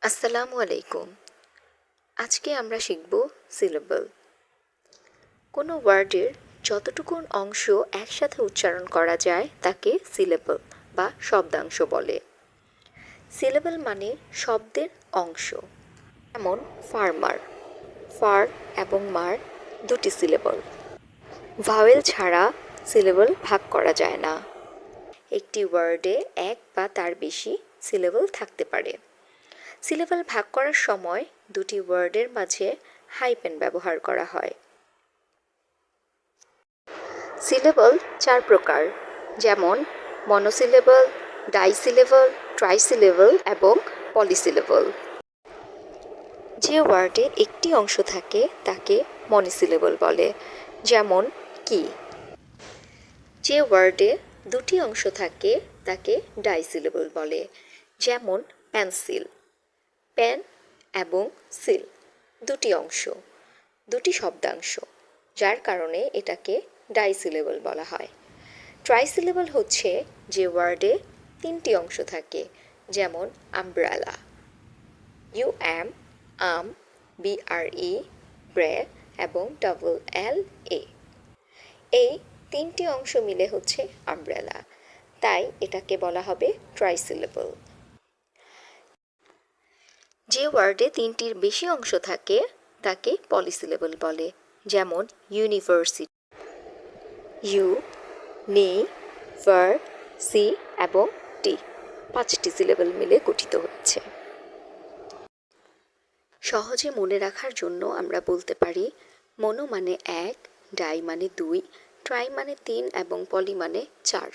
আসসালামু আলাইকুম। আজকে আমরা শিখব সিলেবল। কোনো ওয়ার্ডের যতটুকুন অংশ একসাথে উচ্চারণ করা যায় তাকে সিলেবল বা শব্দাংশ বলে। সিলেবল মানে শব্দের অংশ। যেমন ফার্মার, ফার এবং মার দুটি সিলেবল। ভাওয়েল ছাড়া সিলেবল ভাগ করা যায় না। একটি ওয়ার্ডে এক বা তার বেশি সিলেবল থাকতে পারে। সিলেবল ভাগ করার সময় দুটি ওয়ার্ডের মাঝে হাইফেন ব্যবহার করা হয়। সিলেবল চার প্রকার, যেমন মনোসিলেবল, ডাইসিলেবল, ট্রাইসিলেবল এবং পলিসিলেবল। যে ওয়ার্ডে একটি অংশ থাকে তাকে মনোসিলেবল বলে, যেমন কি। যে ওয়ার্ডে দুটি অংশ থাকে তাকে ডাইসিলেবল বলে, যেমন পেন্সিল। পেন এবং সিল দুটি অংশ, দুটি শব্দাংশ, যার কারণে এটাকে ডাইসিলেবল বলা হয়। ট্রাইসিলেবল হচ্ছে যে ওয়ার্ডে তিনটি অংশ থাকে, যেমন আমব্রেলা, UM, আম, BRE, ব্রে এবং LA। এই তিনটি অংশ মিলে হচ্ছে আমব্রেলা, তাই এটাকে বলা হবে ট্রাইসিলেবল। যে ওয়ার্ডে তিনটির বেশি অংশ থাকে তাকে পলিসিলেবল বলে, যেমন ইউনিভার্সিটি। ইউ, নি, ভার, সি এবং টি পাঁচটি সিলেবল মিলে গঠিত হচ্ছে। সহজে মনে রাখার জন্য আমরা বলতে পারি মনো মানে এক, ডাই মানে দুই, ট্রাই মানে তিন এবং পলি মানে চার।